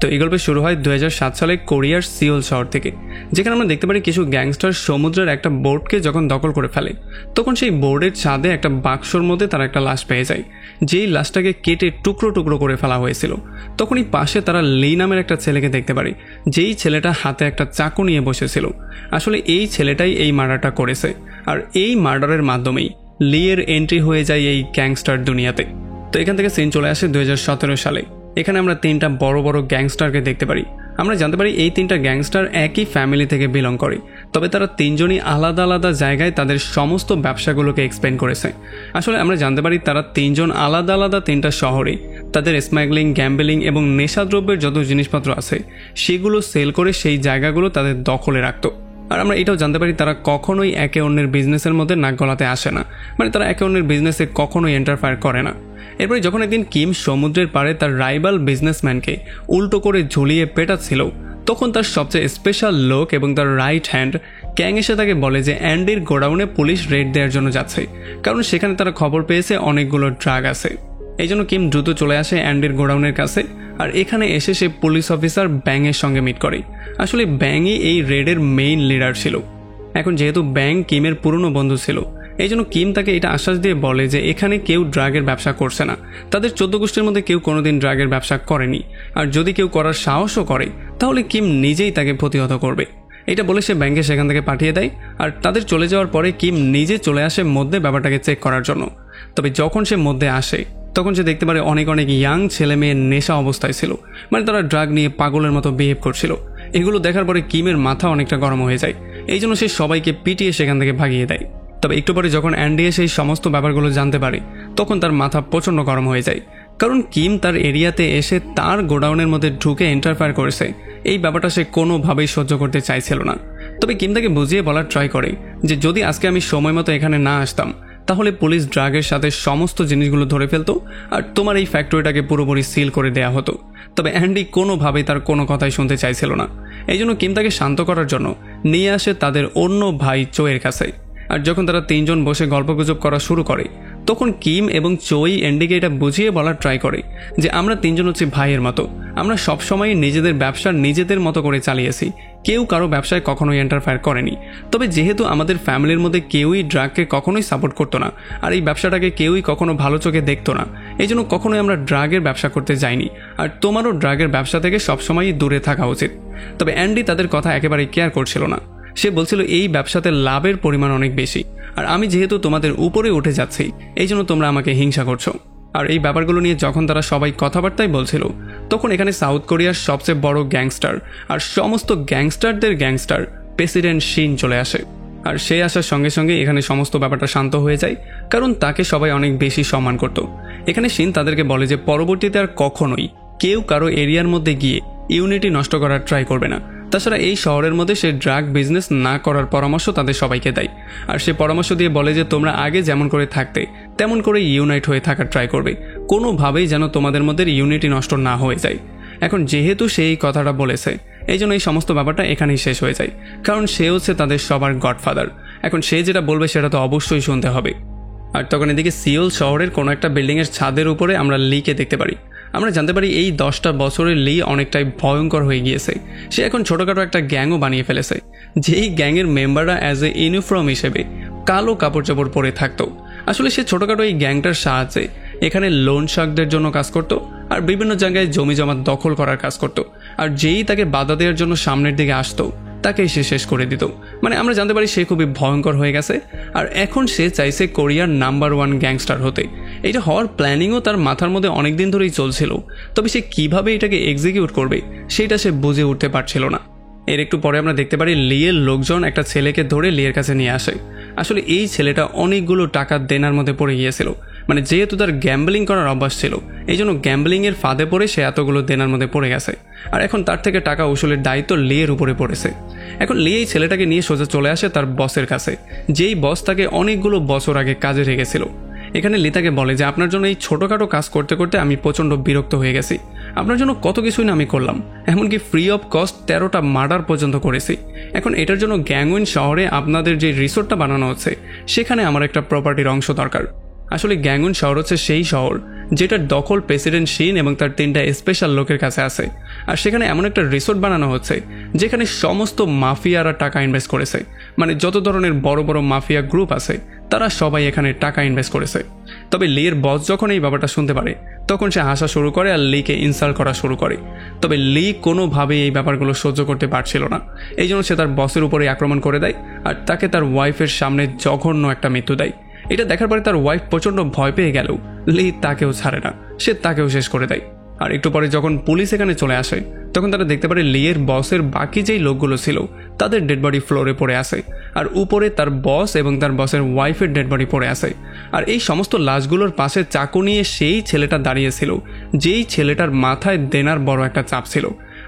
তো এই গল্পে শুরু হয় 2007 সালে কোরিয়ার সিওল শহর থেকে, যেখানে আমরা দেখতে পারি কিছু গ্যাংস্টার সমুদ্রের একটা বোর্ডকে যখন দখল করে ফেলে তখন সেই বোর্ডের ছাদে একটা বাক্সর মধ্যে তারা একটা লাশ পেয়ে যায়, যেই লাশটাকে কেটে টুকরো টুকরো করে ফেলা হয়েছিল। তখনই পাশে তারা লি নামের একটা ছেলেকে দেখতে পারে, যেই ছেলেটা হাতে একটা চাকু নিয়ে বসেছিল। আসলে এই ছেলেটাই এই মার্ডারটা করেছে, আর এই মার্ডারের মাধ্যমেই লি এর এন্ট্রি হয়ে যায় এই গ্যাংস্টার দুনিয়াতে। তো এখান থেকে সিন চলে আসে 2017 সালে। এখানে আমরা তিনটা বড় বড় গ্যাংস্টারকে দেখতে পারি। আমরা জানতে পারি এই তিনটা গ্যাংস্টার একই ফ্যামিলি থেকে বিলং করে, তবে তারা তিনজনই আলাদা আলাদা জায়গায় তাদের সমস্ত ব্যবসাগুলোকে এক্সপ্লেন করেছে। আসলে আমরা জানতে পারি তারা তিনজন আলাদা আলাদা তিনটা শহরে তাদের স্মাগলিং, গ্যাম্বলিং এবং নেশাদ্রব্যের যত জিনিসপত্র আছে সেগুলো সেল করে সেই জায়গাগুলো তাদের দখলে রাখতো। আর আমরা এটাও জানতে পারি তারা কখনোই একে অন্যের বিজনেসের মধ্যে নাক গলাতে আসে না, মানে তারা একে অন্যের বিজনেসে কখনোই এন্টারফায়ার করে না। এরপরে যখন একদিন কিম সমুদ্রের পাড়ে তার রাইভাল বিজনেসম্যানকে উল্টো করে ঝুলিয়ে পেটাচ্ছিল, তখন তার সবচেয়ে স্পেশাল লোক এবং তার রাইট হ্যান্ড ক্যাং এসে তাকে বলে যে অ্যান্ডির গোডাউনে পুলিশ রেড দেওয়ার জন্য যাচ্ছে, কারণ সেখানে তারা খবর পেয়েছে অনেকগুলো ড্রাগ আছে। এই জন্য কিম দ্রুত চলে আসে অ্যান্ডির গোডাউনের কাছে, আর এখানে এসে সে পুলিশ অফিসার ব্যাংয়ের সঙ্গে মিট করে। আসলে ব্যাংই এই রেডের মেইন লিডার ছিল। এখন যেহেতু ব্যাং কিমের পুরনো বন্ধু ছিল, এই জন্য কিম তাকে এটা আশ্বাস দিয়ে বলে যে এখানে কেউ ড্রাগের ব্যবসা করছে না, তাদের 14 গোষ্ঠীর মধ্যে কেউ কোনোদিন ড্রাগের ব্যবসা করেনি, আর যদি কেউ করার সাহসও করে তাহলে কিম নিজেই তাকে প্রতিহত করবে। এটা বলে সে ব্যাংকে সেখান থেকে পাঠিয়ে দেয়, আর তাদের চলে যাওয়ার পরে কিম নিজে চলে আসে মধ্যে ব্যাপারটাকে চেক করার জন্য। তবে যখন সে মধ্যে আসে তখন সে দেখতে পারে অনেক অনেক ইয়াং ছেলে মেয়ের নেশা অবস্থায় ছিল, মানে তারা ড্রাগ নিয়ে পাগলের মতো বিহেভ করছিল। এগুলো দেখার পরে কিমের মাথা অনেকটা গরম হয়ে যায়, এই জন্য সে সবাইকে পিটিয়ে সেখান থেকে ভাগিয়ে দেয়। তবে একটু পরে যখন অ্যান্ডি সেই সমস্ত ব্যাপারগুলো জানতে পারে তখন তার মাথা প্রচণ্ড গরম হয়ে যায়, কারণ কিম তার এরিয়াতে এসে তার গোডাউনের মধ্যে ঢুকে ইন্টারফেয়ার করেছে। এই ব্যাপারটা সে কোনোভাবেই সহ্য করতে চাইছিল না। তবে কিম তাকে বুঝিয়ে বলার ট্রাই করে যে যদি আজকে আমি সময় মতো এখানে না আসতাম তাহলে পুলিশ ড্রাগের সাথে সমস্ত জিনিসগুলো ধরে ফেলতো, আর তোমার এই ফ্যাক্টরিটাকে পুরোপুরি সিল করে দেয়া হতো। তবে অ্যান্ডি কোনোভাবেই তার কোনো কথাই শুনতে চাইছিল না। এই জন্য কিম তাকে শান্ত করার জন্য নিয়ে আসে তাদের অন্য ভাই চোয়ের কাছে। আর যখন তারা তিনজন বসে গল্পগুজব করা শুরু করে তখন কিম এবং চোই অ্যান্ডিকে এটা বুঝিয়ে বলার ট্রাই করে যে আমরা তিনজন হচ্ছে ভাইয়ের মতো, আমরা সবসময় নিজেদের ব্যবসা নিজেদের মতো করে চালিয়েছি, কেউ কারো ব্যবসায় কখনোই এন্টারফেয়ার করেনি। তবে যেহেতু আমাদের ফ্যামিলির মধ্যে কেউই ড্রাগকে কখনোই সাপোর্ট করতো না, আর এই ব্যবসাটাকে কেউই কখনো ভালো চোখে দেখতো না, এই জন্য কখনোই আমরা ড্রাগের ব্যবসা করতে যাইনি, আর তোমারও ড্রাগের ব্যবসা থেকে সবসময়ই দূরে থাকা উচিত। তবে অ্যান্ডি তাদের কথা একেবারেই কেয়ার করছিল না। সে বলছিল এই ব্যবসাতে লাভের পরিমাণ অনেক বেশি, আর আমি যেহেতু তোমাদের উপরে উঠে যাচ্ছি এই জন্য তোমরা আমাকে হিংসা করছো। আর এই ব্যাপারগুলো নিয়ে যখন তারা সবাই কথাবার্তাই বলছিল তখন এখানে সাউথ কোরিয়ার সবচেয়ে বড় গ্যাংস্টার আর সমস্ত গ্যাংস্টারদের গ্যাংস্টার প্রেসিডেন্ট শিন চলে আসে। আর সে আসার সঙ্গে সঙ্গে এখানে সমস্ত ব্যাপারটা শান্ত হয়ে যায়, কারণ তাকে সবাই অনেক বেশি সম্মান করত। এখানে শিন তাদেরকে বলে যে পরবর্তীতে আর কখনোই কেউ কারো এরিয়ার মধ্যে গিয়ে ইউনিটি নষ্ট করার ট্রাই করবে না। তাছাড়া এই শহরের মধ্যে সে ড্রাগ বিজনেস না করার পরামর্শ তাদের সবাইকে দেয়, আর সে পরামর্শ দিয়ে বলে যে তোমরা আগে যেমন করে থাকতে তেমন করে ইউনাইট হয়ে থাকার ট্রাই করবে, কোনোভাবেই যেন তোমাদের মধ্যে ইউনিটি নষ্ট না হয়ে যায়। এখন যেহেতু সে এই কথাটা বলেছে এই জন্য এই সমস্ত ব্যাপারটা এখানেই শেষ হয়ে যায়, কারণ সে হচ্ছে তাদের সবার গডফাদার। এখন সে যেটা বলবে সেটা তো অবশ্যই শুনতে হবে। আর তখন এদিকে সিওল শহরের কোনো একটা বিল্ডিংয়ের ছাদের উপরে আমরা লিকে দেখতে পারি। আমরা জানতে পারি এই 10টা বছরের লি অনেকটাই ভয়ঙ্কর হয়ে গিয়েছে। সে এখন ছোটোখাটো একটা গ্যাংও বানিয়ে ফেলেছে, যেই গ্যাংয়ের মেম্বাররা অ্যাজ এ ইউনিফর্ম হিসেবে কালো কাপড় চাপড় পরে থাকতো। আসলে সে ছোটোখাটো এই গ্যাংটার সাহায্যে এখানে লোন শার্কদের জন্য কাজ করতো, আর বিভিন্ন জায়গায় জমি জমা দখল করার কাজ করতো। আর যেই তাকে বাধা দেওয়ার জন্য সামনের দিকে আসতো তাকেই সে শেষ করে দিত। মানে আমরা জানতে পারি সে খুবই ভয়ঙ্কর হয়ে গেছে, আর এখন সে চাইছে কোরিয়ার নাম্বার 1 গ্যাংস্টার হতে। এটা হওয়ার প্ল্যানিংও তার মাথার মধ্যে অনেকদিন ধরেই চলছিল, তবে সে কিভাবে এটাকে এক্সিকিউট করবে সেটা সে বুঝে উঠতে পারছিল না। এর একটু পরে আমরা দেখতে পারি লিয়ের লোকজন একটা ছেলেকে ধরে লিয়ের কাছে নিয়ে আসে। আসলে এই ছেলেটা অনেকগুলো টাকা দেনার মধ্যে পড়ে গিয়েছিল, মানে যেহেতু তার গ্যাম্বলিং করার অভ্যাস ছিল এই জন্য গ্যাম্বলিংয়ের ফাঁদে পড়ে সে এতগুলো দেনার মধ্যে পড়ে গেছে, আর এখন তার থেকে টাকা উসুলের দায়িত্ব লিয়ের উপরে পড়েছে। এখন লি এই ছেলেটাকে নিয়ে সোজা চলে আসে তার বসের কাছে, যেই বস তাকে অনেকগুলো বছর আগে কাজে রেখেছিল। এখানে লি তাকে বলে যে আপনার জন্য এই ছোটোখাটো কাজ করতে করতে আমি প্রচণ্ড বিরক্ত হয়ে গেছি, আপনার জন্য কত কিছুই না আমি করলাম, এমনকি ফ্রি অফ কস্ট 13টা মার্ডার পর্যন্ত করেছি। এখন এটার জন্য গ্যাংওয়েন শহরে আপনাদের যে রিসোর্টটা বানানো হচ্ছে সেখানে আমার একটা প্রপার্টির অংশ দরকার। আসলে গ্যাংওয়েন শহর হচ্ছে সেই শহর যেটার দখল প্রেসিডেন্ট শিন এবং তার 3টা স্পেশাল লোকের কাছে আছে। আর সেখানে এমন একটা রিসোর্ট বানানো হচ্ছে যেখানে সমস্ত মাফিয়ারা টাকা ইনভেস্ট করেছে, মানে যত ধরনের বড় বড় মাফিয়া গ্রুপ আছে তারা সবাই এখানে টাকা ইনভেস্ট করেছে। তবে লির বস যখন এই ব্যাপারটা শুনতে পারে তখন সে হাসা শুরু করে আর লিকে ইনসাল্ট করা শুরু করে। তবে লি কোনোভাবেই এই ব্যাপারগুলো সহ্য করতে পারছিল না, এই জন্য সে তার বসের উপরে আক্রমণ করে দেয় আর তাকে তার ওয়াইফের সামনে জঘন্য একটা মৃত্যু দেয়। এটা দেখার পরে তার ওয়াইফ প্রচণ্ড ভয় পেয়ে গেলেও লি তাকেও ছাড়ে না, সে তাকেও শেষ করে দেয়। আর একটু পরে যখন পুলিশ এখানে চলে আসে তখন তারা দেখতে পারে লিয়ের বসের বাকি যেই লোকগুলো ছিল তাদের ডেড বডি ফ্লোরে পড়ে আসে, আর উপরে তার বস এবং তার বসের ওয়াইফের ডেড বডি পড়ে আসে। আর এই সমস্ত লাশগুলোর পাশে চাকু নিয়ে সেই ছেলেটা দাঁড়িয়েছিল যেই ছেলেটার মাথায় দেনার বড় একটা চাপ ছিল।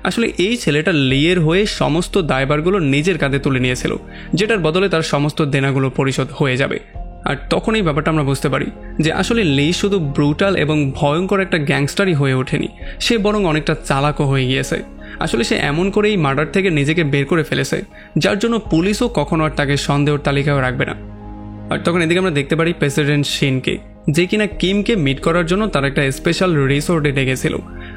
আসলে এই ছেলেটা লিয়ের হয়ে সমস্ত দায়ভারগুলো নিজের কাঁধে তুলে নিয়েছিল, যেটার বদলে তার সমস্ত দেনাগুলো পরিশোধ হয়ে যাবে। আর তখন এই ব্যাপারটা আমরা বুঝতে পারি যে আসলে লি শুধু ব্রুটাল এবং ভয়ঙ্কর একটা গ্যাংস্টারই হয়ে ওঠেনি, সে বরং অনেকটা চালাকও হয়ে গিয়েছে। আসলে সে এমন করে এই মার্ডার থেকে নিজেকে বের করে ফেলেছে যার জন্য পুলিশও কখনো আর তাকে সন্দেহের তালিকায় রাখবে না। আর তখন এদিকে আমরা দেখতে পারি প্রেসিডেন্ট শিনকে, যে কিনা কিমকে মিট করার জন্য তার একটা স্পেশাল রিসোর্টে ডেকেছিল।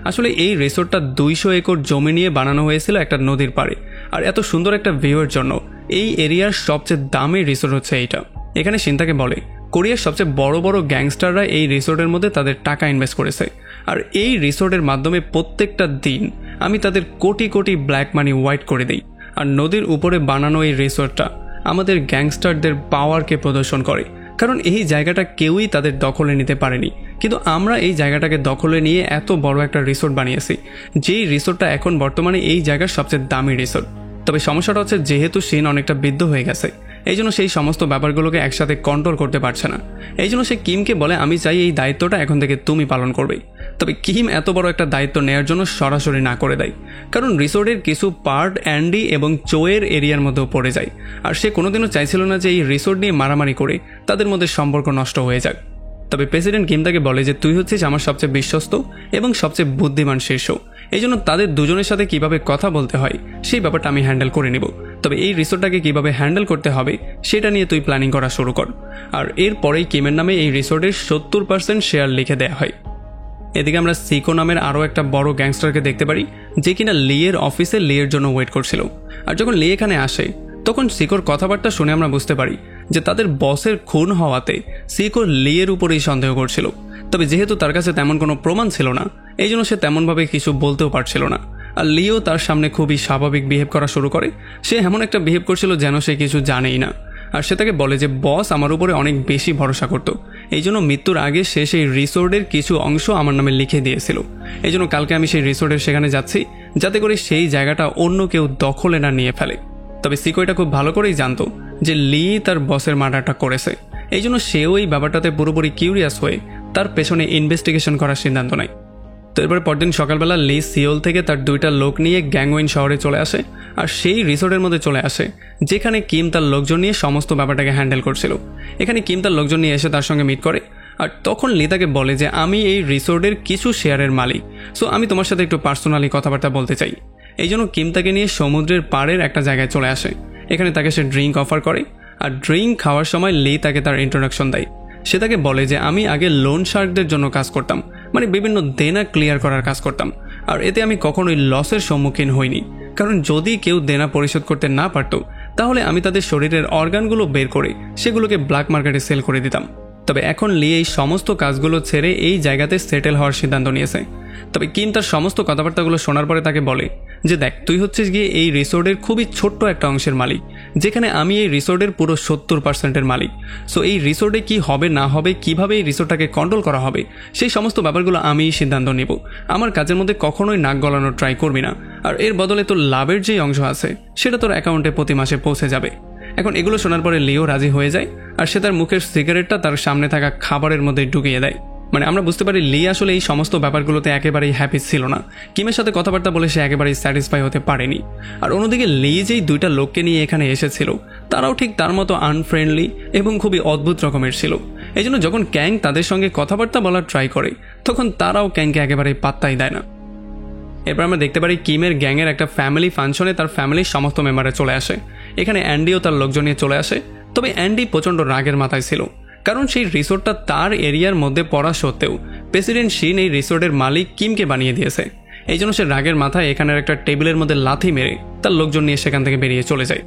আসলে এই রিসোর্টটা 200 একর জমি নিয়ে বানানো হয়েছিল একটা নদীর পাড়ে, আর এত সুন্দর একটা ভিউয়ের জন্য এই এরিয়ার সবচেয়ে দামি রিসোর্ট হচ্ছে এইটা। এখানে শিন তাকে বলে কোরিয়ার সবচেয়ে বড় বড় গ্যাংস্টাররা এই রিসোর্টের মধ্যে তাদের টাকা ইনভেস্ট করেছে, আর এই রিসোর্টের মাধ্যমে প্রত্যেকটা দিন আমি তাদের crore crore black money white করে দিই। আর নদীর উপরে বানানো এই রিসোর্টটা আমাদের গ্যাংস্টারদের পাওয়ারকে প্রদর্শন করে, কারণ এই জায়গাটা কেউই তাদের দখলে নিতে পারেনি, কিন্তু আমরা এই জায়গাটাকে দখলে নিয়ে এত বড় একটা রিসোর্ট বানিয়েছি, যেই রিসোর্টটা এখন বর্তমানে এই জায়গার সবচেয়ে দামি রিসোর্ট। তবে সমস্যাটা হচ্ছে যেহেতু শিন অনেকটা বৃদ্ধ হয়ে গেছে, এই জন্য সেই সমস্ত ব্যাপারগুলোকে একসাথে কন্ট্রোল করতে পারছে না। এই জন্য সে কিমকে বলে আমি চাই এই দায়িত্বটা এখন থেকে তুমি পালন করবে। তবে কিম এত বড় একটা দায়িত্ব নেওয়ার জন্য সরাসরি না করে দেয়, কারণ রিসোর্টের কিছু পার্ট অ্যান্ডি এবং চোয়ের এরিয়ার মধ্যেও পড়ে যায়, আর সে কোনোদিনও চাইছিল না যে এই রিসোর্ট নিয়ে মারামারি করে তাদের মধ্যে সম্পর্ক নষ্ট হয়ে যাক। তবে প্রেসিডেন্ট কিম তাকে বলে যে তুই হচ্ছিস আমার সবচেয়ে বিশ্বস্ত এবং সবচেয়ে বুদ্ধিমান শীর্ষ, এই জন্য তাদের দুজনের সাথে কিভাবে কথা বলতে হয় সেই ব্যাপারটা আমি হ্যান্ডেল করে নিব। তবে এই রিসোর্টটাকে কিভাবে হ্যান্ডেল করতে হবে সেটা নিয়ে তুই প্ল্যানিং করা শুরু কর। আর এরপরেই কিমের নামে এই রিসোর্টের 70% শেয়ার লিখে দেওয়া হয়। এদিকে আমরা সিকো নামের আরও একটা বড় গ্যাংস্টারকে দেখতে পারি, যে কিনা লিয়ের অফিসে লিয়ের জন্য ওয়েট করছিল। আর যখন লি এখানে আসে তখন সিকোর কথাবার্তা শুনে আমরা বুঝতে পারি যে তাদের বসের খুন হওয়াতে সিকো লিয়ের উপরেই সন্দেহ করছিল। তবে যেহেতু তার কাছে তেমন কোনো প্রমাণ ছিল না, এই জন্য সে তেমনভাবে কিছু বলতেও পারছিল না। আর লিও তার সামনে খুবই স্বাভাবিক বিহেভ করা শুরু করে, সে এমন একটা বিহেভ করছিল যেন সে কিছু জানেই না। আর সে তাকে বলে যে বস আমার উপরে অনেক বেশি ভরসা করতো, এই জন্য মৃত্যুর আগে সে সেই রিসোর্টের কিছু অংশ আমার নামে লিখে দিয়েছিল। এই জন্য কালকে আমি সেই রিসোর্টের সেখানে যাচ্ছি যাতে করে সেই জায়গাটা অন্য কেউ দখলে না নিয়ে ফেলে। তবে সিকো এটা খুব ভালো করেই জানতো যে লি তার বসের মার্ডারটা করেছে, এই জন্য সেও এই ব্যাপারটাতে পুরোপুরি কিউরিয়াস হয়ে তার পেছনে ইনভেস্টিগেশন করার সিদ্ধান্ত নেয়। তো এরপরে পরদিন সকালবেলা লি সিওল থেকে তার 2টা লোক নিয়ে গ্যাংওয়েন শহরে চলে আসে, আর সেই রিসোর্টের মধ্যে চলে আসে যেখানে কিম তার লোকজন নিয়ে সমস্ত ব্যাপারটাকে হ্যান্ডেল করছিল। এখানে কিম তার লোকজন নিয়ে এসে তার সঙ্গে মিট করে, আর তখন লি তাকে বলে যে আমি এই রিসোর্টের কিছু শেয়ারের মালিক, সো আমি তোমার সাথে একটু পার্সোনালি কথাবার্তা বলতে চাই। এই জন্য কিম তাকে নিয়ে সমুদ্রের পাড়ের একটা জায়গায় চলে আসে। এখানে তাকে সে ড্রিঙ্ক অফার করে, আর ড্রিঙ্ক খাওয়ার সময় লি তাকে তার ইন্ট্রোডাকশন দেয়। সে তাকে বলে যে আমি আগে লোন শার্কদের জন্য কাজ করতাম, মানে বিভিন্ন দেনা ক্লিয়ার করার কাজ করতাম, আর এতে আমি কখনোই লসের সম্মুখীন হইনি, কারণ যদি কেউ দেনা পরিশোধ করতে না পারত তাহলে আমি তাদের শরীরের অর্গানগুলো বের করে সেগুলোকে ব্ল্যাক মার্কেটে সেল করে দিতাম। তবে এখন লি এই সমস্ত কাজগুলো ছেড়ে এই জায়গাতে সেটেল হওয়ার সিদ্ধান্ত নিয়েছে। তবে কিম তার সমস্ত কথাবার্তাগুলো শোনার পরে তাকে বলে যে দেখ, তুই হচ্ছিস গিয়ে এই রিসোর্টের খুবই ছোট্ট একটা অংশের মালিক, যেখানে আমি এই রিসোর্টের পুরো 70%-এর মালিক। সো এই রিসোর্টে কি হবে না হবে, কিভাবে এই রিসোর্টটাকে কন্ট্রোল করা হবে, সেই সমস্ত ব্যাপারগুলো আমিই সিদ্ধান্ত নেব। আমার কাজের মধ্যে কখনোই নাক গলানোর ট্রাই করবি না, আর এর বদলে তোর লাভের যেই অংশ আছে সেটা তোর অ্যাকাউন্টে প্রতি মাসে পৌঁছে যাবে। এখন এগুলো শোনার পরে লিও রাজি হয়ে যায়, আর সে তার মুখের সিগারেটটা তার সামনে থাকা খাবারের মধ্যে ঢুকিয়ে দেয়। মানে আমরা বুঝতে পারি লি আসলে এই সমস্ত ব্যাপারগুলোতে একেবারেই হ্যাপি ছিল না। কিমের সাথে কথাবার্তা বলে সে একেবারেই স্যাটিসফাই হতে পারেনি। আর অন্যদিকে লি যেই 2টা লোককে নিয়ে এখানে এসেছিল তারাও ঠিক তার মতো আনফ্রেন্ডলি এবং খুবই অদ্ভুত রকমের ছিল। এই জন্য যখন ক্যাং তাদের সঙ্গে কথাবার্তা বলার ট্রাই করে তখন তারাও ক্যাংকে একেবারেই পাত্তাই দেয় না। এরপর আমরা দেখতে পারি কিমের গ্যাংয়ের একটা ফ্যামিলি ফাংশনে তার ফ্যামিলির সমস্ত মেম্বাররা চলে আসে। এখানে অ্যান্ডিও তার লোকজন নিয়ে চলে আসে। তবে অ্যান্ডি প্রচণ্ড রাগের মাথায় ছিল, কারণ সেই রিসোর্টটা তার এরিয়ার মধ্যে পড়া সত্ত্বেও প্রেসিডেন্ট শিন এই রিসোর্টের মালিক কিমকে বানিয়ে দিয়েছে। এই জন্য সে রাগের মাথায় এখানের একটা টেবিলের মধ্যে লাথি মেরে তার লোকজন নিয়ে সেখান থেকে বেরিয়ে চলে যায়।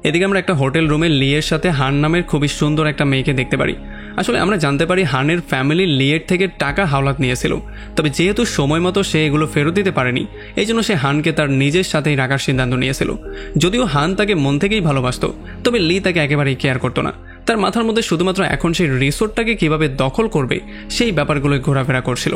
এদিকে আমরা একটা হোটেল রুমে লিয়ের সাথে হান নামের খুবই সুন্দর একটা মেয়েকে দেখতে পারি। আসলে আমরা জানতে পারি হানের ফ্যামিলি লিয়ের থেকে টাকা হাওলাত নিয়েছিল, তবে যেহেতু সময় মতো সে এগুলো ফেরত দিতে পারেনি, এই জন্য সে হানকে তার নিজের সাথেই রাখার সিদ্ধান্ত নিয়েছিল। যদিও হান তাকে মন থেকেই ভালোবাসত, তবে লি তাকে একেবারেই কেয়ার করতো না। তার মাথার মধ্যে শুধুমাত্র এখন সেই রিসোর্টটাকে কিভাবে দখল করবে সেই ব্যাপারগুলোই ঘোরাফেরা করছিল।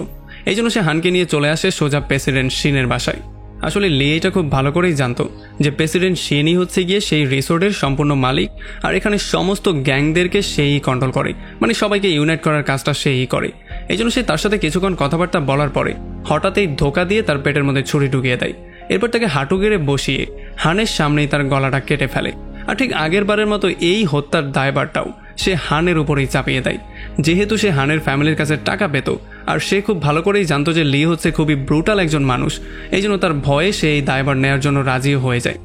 এই জন্য সে হানকে নিয়ে চলে আসে সোজা প্রেসিডেন্ট শিনের বাসায়। আসলে লি এটা খুব ভালো করেই জানতো যে প্রেসিডেন্ট শিনই হচ্ছে গিয়ে সেই রিসোর্টের সম্পূর্ণ মালিক, আর এখানে সমস্ত গ্যাংদেরকে সেই কন্ট্রোল করে, মানে সবাইকে ইউনাইট করার কাজটা সেই করে। এই জন্য সে তার সাথে কিছুক্ষণ কথাবার্তা বলার পরে হঠাৎই ধোকা দিয়ে তার পেটের মধ্যে ছুরি ঢুকিয়ে দেয়। এরপর তাকে হাঁটু গেড়ে বসিয়ে হানের সামনেই তার গলাটা কেটে ফেলে। আর ঠিক আগের বারের মতো এই হত্যার দায়ভারটাও সে হানের উপরেই চাপিয়ে দেয়। যেহেতু সে হানের ফ্যামিলির কাছে টাকা পেত, আর সে খুব ভালো করেই জানতো যে লি হচ্ছে খুবই ব্রুটাল একজন মানুষ, এই জন্য তার ভয়ে সে এই দায়ভার নেওয়ার জন্য রাজিও হয়ে যায়।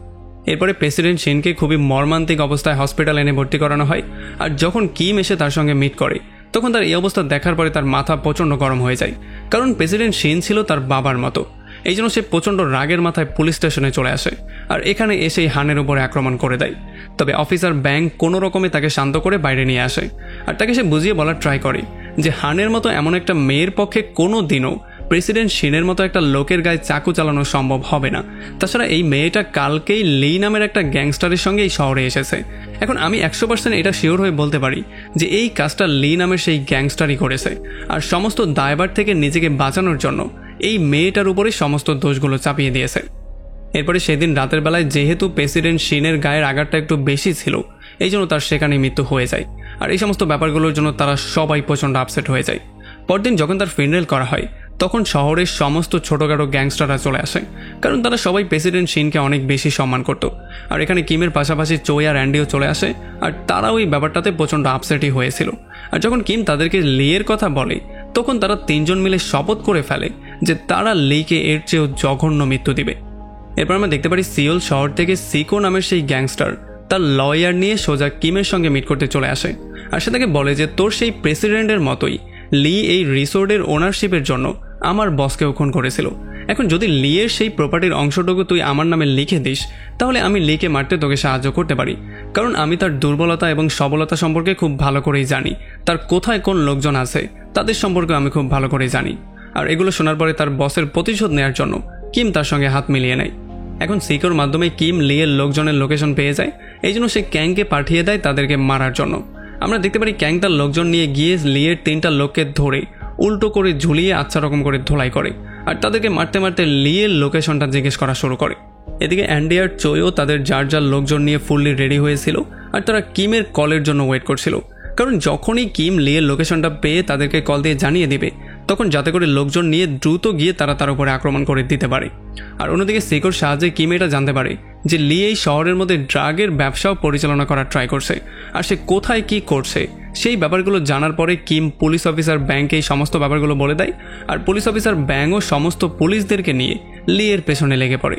এরপরে প্রেসিডেন্ট শিনকে খুবই মর্মান্তিক অবস্থায় হসপিটালে এনে ভর্তি করানো হয়। আর যখন কিম এসে তার সঙ্গে মিট করে, তখন তার এই অবস্থা দেখার পরে তার মাথা প্রচণ্ড গরম হয়ে যায়, কারণ প্রেসিডেন্ট শিন ছিল তার বাবার মতো। এই জন্য সে প্রচণ্ড রাগের মাথায় পুলিশ স্টেশনে চলে আসে, আর এখানে এসেই হানের উপরে আক্রমণ করে দেয়। তবে অফিসার ব্যাং কোনো রকমে তাকে শান্ত করে বাইরে নিয়ে আসে, আর তাকে সে বুঝিয়ে বলার ট্রাই করে যে হানের মতো এমন একটা মেয়ের পক্ষে কোনো দিনও প্রেসিডেন্ট শিনের মতো একটা লোকের গায়ে চাকু চালানো সম্ভব হবে না। তাছাড়া এই মেয়েটা কালকেই লি নামের একটা গ্যাংস্টারের সঙ্গে এই শহরে এসেছে। এখন আমি 100% এটা শিওর হয়ে বলতে পারি যে এই কাজটা লি নামের সেই গ্যাংস্টারই করেছে, আর সমস্ত দায়ভার থেকে নিজেকে বাঁচানোর জন্য এই মেয়েটার উপরে সমস্ত দোষগুলো চাপিয়ে দিয়েছে। এরপরে সেদিন রাতের বেলায় যেহেতু প্রেসিডেন্ট শিনের গায়ের আঘাতটা একটু বেশি ছিল, এই জন্য তার সেখানে মৃত্যু হয়ে যায়। আর এই সমস্ত ব্যাপারগুলোর জন্য তারা সবাই প্রচণ্ড আপসেট হয়ে যায়। পরদিন যখন তার ফুনারেল করা হয়, তখন শহরের সমস্ত ছোটোখাটো গ্যাংস্টাররা চলে আসে, কারণ তারা সবাই প্রেসিডেন্ট শিনকে অনেক বেশি সম্মান করত। আর এখানে কিমের পাশাপাশি চোই আর অ্যান্ডিও চলে আসে, আর তারা ওই ব্যাপারটাতে প্রচণ্ড আপসেটই হয়েছিল। আর যখন কিম তাদেরকে লিয়ের কথা বলে, তখন তারা তিনজন মিলে শপথ করে ফেলে যে তারা লিকে এর চেয়েও জঘন্য মৃত্যু দিবে। এরপর আমরা দেখতে পারি সিওল শহর থেকে সিকো নামের সেই গ্যাংস্টার তার লয়ার নিয়ে সোজা কিমের সঙ্গে মিট করতে চলে আসে, আর সে তাকে বলে যে তোর সেই প্রেসিডেন্টের মতোই লি এই রিসোর্টের ওনারশিপের জন্য আমার বসকেও খুন করেছিল। এখন যদি লিয়ের সেই প্রপার্টির অংশটুকু তুই আমার নামে লিখে দিস, তাহলে আমি লিকে মারতে তোকে সাহায্য করতে পারি, কারণ আমি তার দুর্বলতা এবং সবলতা সম্পর্কে খুব ভালো করেই জানি। তার কোথায় কোন লোকজন আছে তাদের সম্পর্কে আমি খুব ভালো করেই জানি। আর এগুলো শোনার পরে তার বসের প্রতিশোধ নেওয়ার জন্য কিম তার সঙ্গে হাত মিলিয়ে নেয়। এখন সিকোর মাধ্যমে কিম লিয়ের লোকজনের লোকেশন পেয়ে যায়, এই জন্য সে ক্যাংকে পাঠিয়ে দেয় তাদেরকে মারার জন্য। আমরা দেখতে পারি ক্যাং তার লোকজন নিয়ে গিয়ে লিয়ের 3টা লোককে ধরে উল্টো করে ঝুলিয়ে আচ্ছা রকম করে ধোলাই করে, আর তাদেরকে মারতে মারতে লিয়ের লোকেশনটা জিজ্ঞেস করা শুরু করে। এদিকে অ্যান্ডি আর চোয়ও তাদের যার যার লোকজন নিয়ে ফুললি রেডি হয়েছিল, আর তারা কিমের কলের জন্য ওয়েট করছিল, কারণ যখনই কিম লিয়ের লোকেশনটা পেয়ে তাদেরকে কল দিয়ে জানিয়ে দিবে, তখন যাতে করে লোকজন নিয়ে দ্রুত গিয়ে তারা তার উপরে আক্রমণ করে দিতে পারে। আর অন্যদিকে সিকোর সাহায্যে কিম এটা জানতে পারে যে লি এই শহরের মধ্যে ড্রাগের ব্যবসাও পরিচালনা করার ট্রাই করছে, আর সে কোথায় কি করছে সেই ব্যাপারগুলো জানার পরে কিম পুলিশ অফিসার ব্যাংকে এই সমস্ত ব্যাপারগুলো বলে দেয়, আর পুলিশ অফিসার ব্যাংও সমস্ত পুলিশদেরকে নিয়ে লিয়ের পেছনে লেগে পড়ে।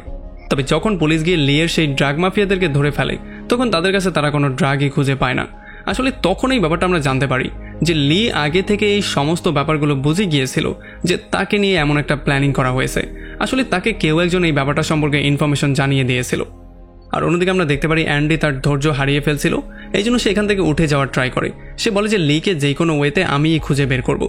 তবে যখন পুলিশ গিয়ে লিয়ের সেই ড্রাগ মাফিয়াদেরকে ধরে ফেলে, তখন তাদের কাছে তারা কোনো ড্রাগই খুঁজে পায় না। আসলে তখন এই ব্যাপারটা আমরা জানতে পারি যে লি আগে থেকে এই সমস্ত ব্যাপারগুলো বুঝে গিয়েছিল যে তাকে নিয়ে এমন একটা প্ল্যানিং করা হয়েছে। আসলে তাকে কেউ একজন এই ব্যাপারটা সম্পর্কে ইনফরমেশন জানিয়ে দিয়েছিল। আর অন্যদিকে আমরা দেখতে পারি অ্যান্ডি তার ধৈর্য হারিয়ে ফেলছিল, এই জন্য সে এখান থেকে উঠে যাওয়ার ট্রাই করে। সে বলে যে লিকে যে কোনো ওয়েতে আমিই খুঁজে বের করব।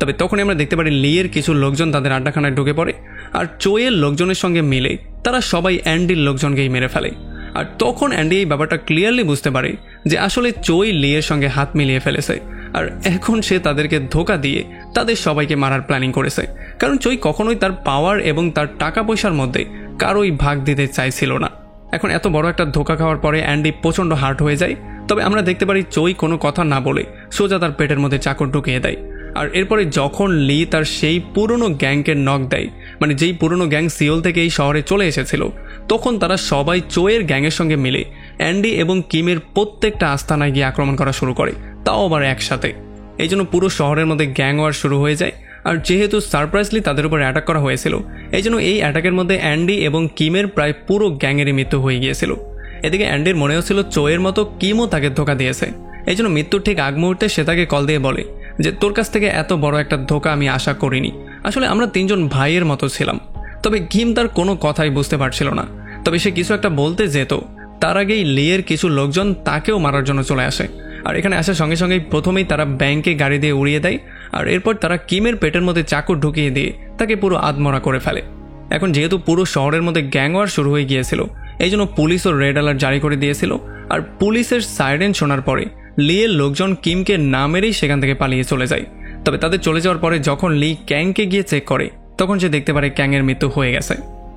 তবে তখনই আমরা দেখতে পারি লিয়ের কিছু লোকজন তাদের আড্ডাখানায় ঢুকে পড়ে, আর চোয়ের লোকজনের সঙ্গে মিলে তারা সবাই অ্যান্ডির লোকজনকেই মেরে ফেলে। আর তখন অ্যান্ডি এই ব্যাপারটা ক্লিয়ারলি বুঝতে পারে যে আসলে চোই লিয়ের সঙ্গে হাত মিলিয়ে ফেলেছে, আর এখন সে তাদেরকে ধোকা দিয়ে তাদের সবাইকে মারার প্ল্যানিং করেছে, কারণ চোই কখনোই তার পাওয়ার এবং তার টাকা পয়সার মধ্যে কারোই ভাগ দিতে চাইছিল না। এখন এত বড় একটা ধোকা খাওয়ার পরে অ্যান্ডি প্রচণ্ড হার্ট হয়ে যায়। তবে আমরা দেখতে পারি চোই কোনো কথা না বলে সোজা তার পেটের মধ্যে চাকর ঢুকিয়ে দেয়। আর এরপরে যখন লি তার সেই পুরনো গ্যাংকে নক দেয়, মানে যেই পুরনো গ্যাং সিওল থেকে এই শহরে চলে এসেছিল, তখন তারা সবাই চোয়ের গ্যাংয়ের সঙ্গে মিলে অ্যান্ডি এবং কিমের প্রত্যেকটা আস্তানায় গিয়ে আক্রমণ করা শুরু করে, তাও আবার একসাথে। এই জন্য পুরো শহরের মধ্যে গ্যাং ওয়ার শুরু হয়ে যায়। আর যেহেতু সারপ্রাইজলি তাদের উপর অ্যাটাক করা হয়েছিল, এই জন্য এই অ্যাটাকের মধ্যে অ্যান্ডি এবং কিমের প্রায় পুরো গ্যাংয়েরই মৃত্যু হয়ে গিয়েছিল। এদিকে অ্যান্ডির মনে হচ্ছিল চোয়ের মতো কিমও তাকে ধোকা দিয়েছে, এই জন্য মৃত্যুর ঠিক আগ মুহূর্তে সে তাকে কল দিয়ে বলে যে তোর কাছ থেকে এত বড় একটা ধোঁকা আমি আশা করিনি, আসলে আমরা 3 জন ভাইয়ের মতো ছিলাম। তবে কিম তার কোনো কথাই বুঝতে পারছিল না। তবে সে কিছু একটা বলতে যেত, তার আগেই লিয়ের কিছু লোকজন তাকেও মারার জন্য চলে আসে। আর এখানে আসার সঙ্গে সঙ্গেই প্রথমেই তারা ব্যাংকে গাড়ি দিয়ে উড়িয়ে দেয়, আর এরপর তারা কিমের পেটের মধ্যে চাকু ঢুকিয়ে দিয়ে তাকে পুরো আধমরা করে ফেলে। এখন যেহেতু পুরো শহরের মধ্যে গ্যাংওয়ার শুরু হয়ে গিয়েছিল, এই জন্য পুলিশও রেড অ্যালার্ট জারি করে দিয়েছিল। আর পুলিশের সাইরেন শোনার পরে লিয়ের লোকজন কিমকে না মেরেই সেখান থেকে পালিয়ে চলে যায়। তবে তাদের চলে যাওয়ার পরে যখন লি ক্যাংকে গিয়ে চেক করে, তখন সে দেখতে পারে ক্যাংয়ের মৃত্যু হয়ে গেছে।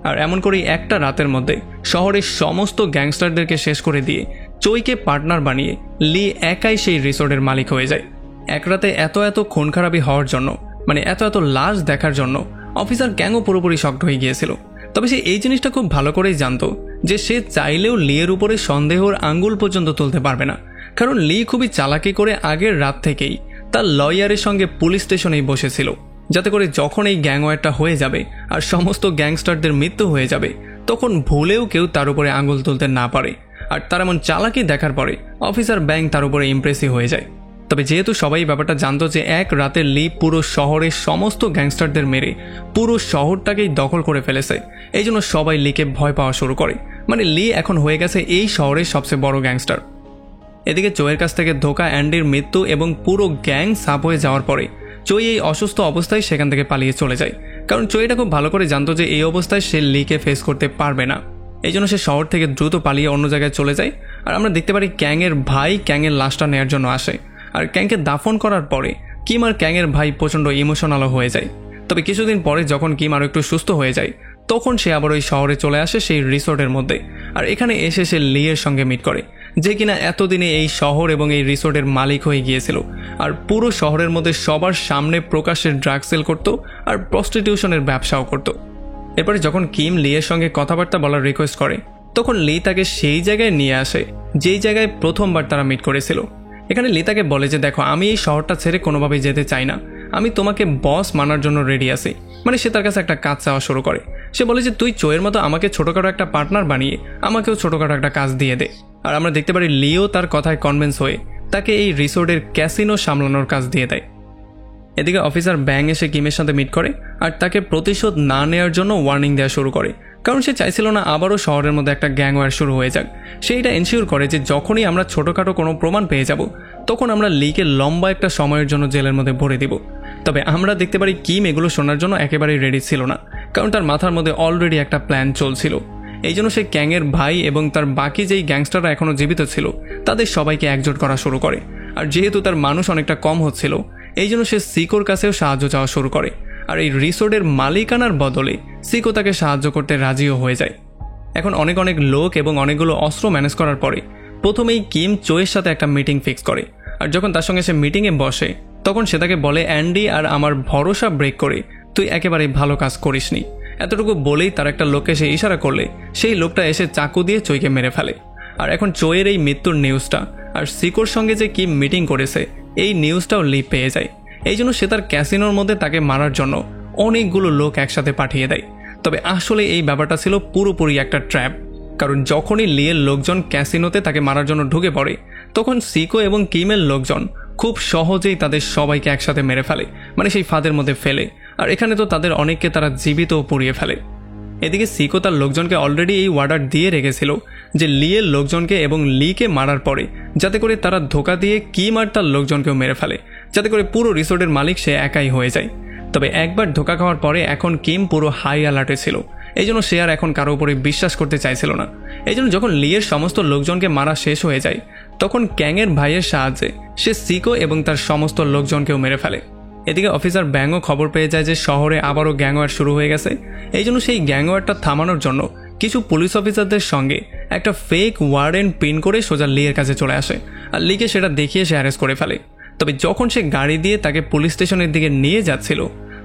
আর এমন করেই একটা রাতের মধ্যে শহরের সমস্ত গ্যাংস্টারদেরকে শেষ করে দিয়ে চইকে পার্টনার বানিয়ে লি একাই সেই রিসোর্টের মালিক হয়ে যায়। এক রাতে এত খুন খারাপি হওয়ার জন্য, মানে এত লাশ দেখার জন্য অফিসার ক্যাংও পুরোপুরি শকড হয়ে গিয়েছিল। তবে সে এই জিনিসটা খুব ভালো করেই জানতো যে সে চাইলেও লিয়ের উপরে সন্দেহর আঙ্গুল পর্যন্ত তুলতে পারবে না, কারণ লি খুবই চালাকি করে আগের রাত থেকেই তার লয়ারের সঙ্গে পুলিশ স্টেশনেই বসেছিল, যাতে করে যখন এই গ্যাংওয়ারটা হয়ে যাবে আর সমস্ত গ্যাংস্টারদের মৃত্যু হয়ে যাবে, তখন ভুলেও কেউ তার উপরে আঙ্গুল তুলতে না পারে। আর তার এমন চালাকি দেখার পরে অফিসার ব্যাং তার উপরে ইমপ্রেসিভ হয়ে যায়। তবে যেহেতু সবাই ব্যাপারটা জানতো যে এক রাতে লি পুরো শহরের সমস্ত গ্যাংস্টারদের মেরে পুরো শহরটাকেই দখল করে ফেলেছে, এই জন্য সবাই লিকে ভয় পাওয়া শুরু করে। মানে লি এখন হয়ে গেছে এই শহরের সবচেয়ে বড় গ্যাংস্টার। এদিকে চোয়ের কাছ থেকে ধোকা অ্যান্ডির মৃত্যু এবং পুরো গ্যাং সাপ হয়ে যাওয়ার পরে চই এই অসুস্থ অবস্থায় সেখান থেকে পালিয়ে চলে যায়, কারণ চইটা খুব ভালো করে জানতো যে এই অবস্থায় সে লিকে ফেস করতে পারবে না। এই জন্য সে শহর থেকে দ্রুত পালিয়ে অন্য জায়গায় চলে যায়। আর আমরা দেখতে পারি ক্যাংয়ের ভাই ক্যাংয়ের লাশটা নেওয়ার জন্য আসে। আর ক্যাংকে দাফন করার পরে কিম আর ক্যাংয়ের ভাই প্রচণ্ড ইমোশনালও হয়ে যায়। তবে কিছুদিন পরে যখন কিম আরও একটু সুস্থ হয়ে যায়, তখন সে আবার ওই শহরে চলে আসে সেই রিসোর্টের মধ্যে। আর এখানে এসে সে লিয়ের সঙ্গে মিট করে, যে কিনা এতদিনে এই শহর এবং এই রিসোর্টের মালিক হয়ে গিয়েছিল, আর পুরো শহরের মধ্যে সবার সামনে প্রকাশ্যে ড্রাগ সেল করতো আর প্রস্টিটিউশনের ব্যবসাও করতো। এরপরে যখন কিম লিয়ের সঙ্গে কথাবার্তা বলার রিকোয়েস্ট করে, তখন লি তাকে সেই জায়গায় নিয়ে আসে যেই জায়গায় প্রথমবার তারা মিট করেছিল। এখানে লি তাকে বলে যে দেখো, আমি এই শহরটা ছেড়ে কোনোভাবেই যেতে চাই না, আমি তোমাকে বস মানার জন্য রেডি আছি। মানে সে তার কাছে একটা কাজ চাওয়া শুরু করে। সে বলে যে তুই চোয়ের মতো আমাকে ছোটোখাটো একটা পার্টনার বানিয়ে আমাকেও ছোটোখাটো একটা কাজ দিয়ে দে। আর আমরা দেখতে পারি লিও তার কথায় কনভিন্স হয়ে তাকে এই রিসোর্টের ক্যাসিনো সামলানোর কাজ দিয়ে দেয়। এদিকে অফিসার ব্যাং এসে কিমের সাথে মিট করে আর তাকে প্রতিশোধ না নেওয়ার জন্য ওয়ার্নিং দেওয়া শুরু করে, কারণ সে চাইছিল না আবারও শহরের মধ্যে একটা গ্যাংওয়ার শুরু হয়ে যাক। সে এটা এনশিওর করে যে যখনই আমরা ছোটোখাটো কোনো প্রমাণ পেয়ে যাব, তখন আমরা লিকে লম্বা একটা সময়ের জন্য জেলের মধ্যে ভরে দিব। তবে আমরা দেখতে পারি কিম এগুলো শোনার জন্য একেবারেই রেডি ছিল না, কারণ তার মাথার মধ্যে অলরেডি একটা প্ল্যান চলছিল। এই জন্য সে ক্যাংয়ের ভাই এবং তার বাকি যেই গ্যাংস্টাররা এখনও জীবিত ছিল তাদের সবাইকে একজোট করা শুরু করে। আর যেহেতু তার মানুষ অনেকটা কম হচ্ছিল, এই জন্য সে সিকোর কাছেও সাহায্য চাওয়া শুরু করে। আর এই রিসোর্টের মালিকানার বদলে সিকো তাকে সাহায্য করতে রাজিও হয়ে যায়। এখন অনেক লোক এবং অনেকগুলো অস্ত্র ম্যানেজ করার পরে প্রথমেই কিম চোয়ের সাথে একটা মিটিং ফিক্স করে। আর যখন তার সঙ্গে সে মিটিংয়ে বসে, তখন সে তাকে বলে অ্যান্ডি আর আমার ভরসা ব্রেক করে তুই একেবারেই ভালো কাজ করিসনি। এতটুকু বলেই তার একটা লোককে সে ইশারা করলে সেই লোকটা এসে চাকু দিয়ে চইকে মেরে ফেলে। আর এখন চইয়ের এই মৃত্যুর নিউজটা আর সিকোর সঙ্গে যে কিম মিটিং করেছে এই নিউজটাও লি পেয়ে যায়। এই জন্য সে তার ক্যাসিনোর মধ্যে তাকে মারার জন্য অনেকগুলো লোক একসাথে পাঠিয়ে দেয়। তবে আসলে এই ব্যাপারটা ছিল পুরোপুরি একটা ট্র্যাপ, কারণ যখনই লিয়ের লোকজন ক্যাসিনোতে তাকে মারার জন্য ঢুকে পড়ে, তখন সিকো এবং কিমের লোকজন খুব সহজেই তাদের সবাইকে একসাথে মেরে ফেলে, মানে সেই ফাঁদের মধ্যে ফেলে। আর এখানে তো তাদের অনেককে তারা জীবিতও পুড়িয়ে ফেলে। এদিকে সিকো তার লোকজনকে অলরেডি এই অর্ডার দিয়ে রেখেছিল যে লিয়ের লোকজনকে এবং লিকে মারার পরে যাতে করে তারা ধোকা দিয়ে কিম আর তার লোকজনকেও মেরে ফেলে, যাতে করে পুরো রিসোর্টের মালিক সে একাই হয়ে যায়। তবে একবার ধোকা খাওয়ার পরে এখন কিম পুরো হাই অ্যালার্টে ছিল, এই জন্য সে আর এখন কারো উপরে বিশ্বাস করতে চাইছিল না। এই জন্য যখন লিয়ের সমস্ত লোকজনকে মারা শেষ হয়ে যায়, তখন ক্যাংয়ের ভাইয়ের সাহায্যে সে সিকো এবং তার সমস্ত লোকজনকেও মেরে ফেলে। এদিকে অফিসার ব্যাংও খবর পেয়ে যায় যে শহরে আবারও গ্যাংওয়ার শুরু হয়ে গেছে। এই জন্য সেই গ্যাংওয়ারটা থামানোর জন্য কিছু পুলিশ অফিসারদের সঙ্গে একটা ফেক ওয়ারেন্ট প্রিন্ট করে সোজা লিয়ের কাছে চলে আসে, আর লিকে সেটা দেখিয়ে সে অ্যারেস্ট করে ফেলে। তবে যখন সে গাড়ি দিয়ে তাকে পুলিশ স্টেশনের দিকে নিয়ে যাচ্ছিল,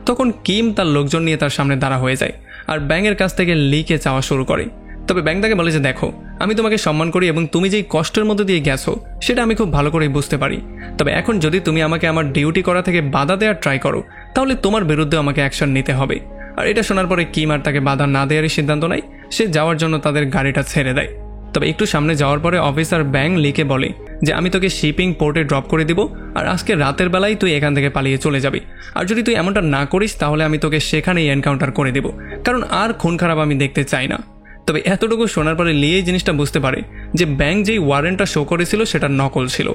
তখন কিম তার লোকজন নিয়ে তার সামনে দাঁড়া হয়ে যায় আর ব্যাংয়ের কাছ থেকে লিকে চাওয়া শুরু করে। তবে ব্যাংক তাকে বলে যে দেখো, আমি তোমাকে সম্মান করি এবং তুমি যেই কষ্টের মধ্যে দিয়ে গেছো সেটা আমি খুব ভালো করেই বুঝতে পারি। তবে এখন যদি তুমি আমাকে আমার ডিউটি করা থেকে বাধা দেওয়ার ট্রাই করো, তাহলে তোমার বিরুদ্ধে আমাকে অ্যাকশন নিতে হবে। আর এটা শোনার পরে কিম আর তাকে বাধা না দেওয়ারই সিদ্ধান্ত নেয়, সে যাওয়ার জন্য তাদের গাড়িটা ছেড়ে দেয়। তবে একটু সামনে যাওয়ার পরে অফিসার ব্যাং লিকে বলে যে আমি তোকে শিপিং পোর্টে ড্রপ করে দিব আর আজকে রাতের বেলায় তুই এখান থেকে পালিয়ে চলে যাবি, আর যদি তুই এমনটা না করিস তাহলে আমি তোকে সেখানেই এনকাউন্টার করে দেব, কারণ আর খুন খারাপ আমি দেখতে চাই না। তবে এতটুকু শোনার পরে লি এই জিনিসটা বুঝতে পারে যে ব্যাং যেই ওয়ারেন্টটা শো করেছিল সেটা নকল ছিল।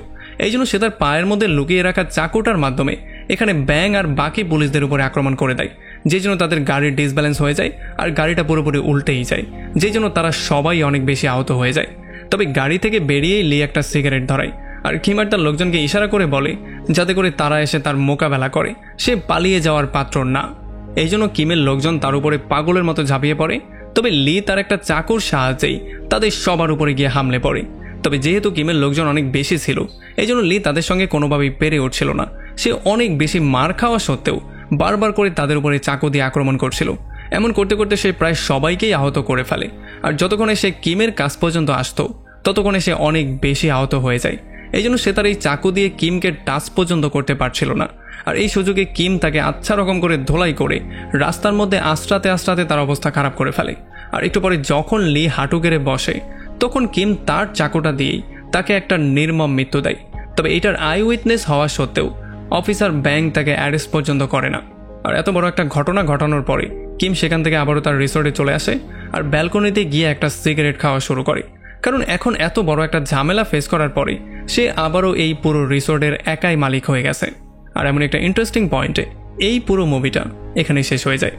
এই জন্য সে তার পায়ের মধ্যে লুকিয়ে রাখা চাকুটার মাধ্যমে এখানে ব্যাং আর বাকি পুলিশদের উপরে আক্রমণ করে দেয়, যে জন্য তাদের গাড়ির ডিসব্যালেন্স হয়ে যায় আর গাড়িটা পুরোপুরি উল্টেই যায়, যে জন্য তারা সবাই অনেক বেশি আহত হয়ে যায়। তবে গাড়ি থেকে বেরিয়েই লি একটা সিগারেট ধরায় আর কিম আর তার লোকজনকে ইশারা করে বলে যাতে করে তারা এসে তার মোকাবেলা করে, সে পালিয়ে যাওয়ার পাত্র না। এই জন্য কিমের লোকজন তার উপরে পাগলের মতো ঝাঁপিয়ে পড়ে। তবে লি তার একটা চাকুর সাহায্যেই তাদের সবার উপরে গিয়ে হামলে পড়ে। তবে যেহেতু কিমের লোকজন অনেক বেশি ছিল এই জন্য লি তাদের সঙ্গে কোনোভাবেই পেরে উঠছিল না। সে অনেক বেশি মার খাওয়া সত্ত্বেও বারবার করে তাদের উপরে চাকু দিয়ে আক্রমণ করছিল। এমন করতে করতে সে প্রায় সবাইকেই আহত করে ফেলে। আর যতক্ষণে সে কিমের কাছ পর্যন্ত আসতো ততক্ষণে সে অনেক বেশি আহত হয়ে যায়। এই জন্য সে তার এই চাকু দিয়ে কিমকে টাচ পর্যন্ত করতে পারছিল না। আর এই সুযোগে কিম তাকে আচ্ছা রকম করে ধোলাই করে রাস্তার মধ্যে আশ্রাতে আশ্রাতে তার অবস্থা খারাপ করে ফেলে। আর একটু পরে যখন লি হাঁটু গেড়ে বসে তখন কিম তার চাকুটা দিয়েই তাকে একটা নির্মম মৃত্যু দেয়। তবে এটার আই উইটনেস হওয়া সত্ত্বেও অফিসার ব্যাং তাকে অ্যারেস্ট পর্যন্ত করে না। আর এত বড় একটা ঘটনা ঘটানোর পরে কিম সেখান থেকে আবারও তার রিসোর্টে চলে আসে আর ব্যালকনিতে গিয়ে একটা সিগারেট খাওয়া শুরু করে, কারণ এখন এত বড় একটা ঝামেলা ফেস করার পরে সে আবারও এই পুরো রিসোর্টের একাই মালিক হয়ে গেছে। আর এমন একটা ইন্টারেস্টিং পয়েন্টে এই পুরো মুভিটা এখানেই শেষ হয়ে যায়।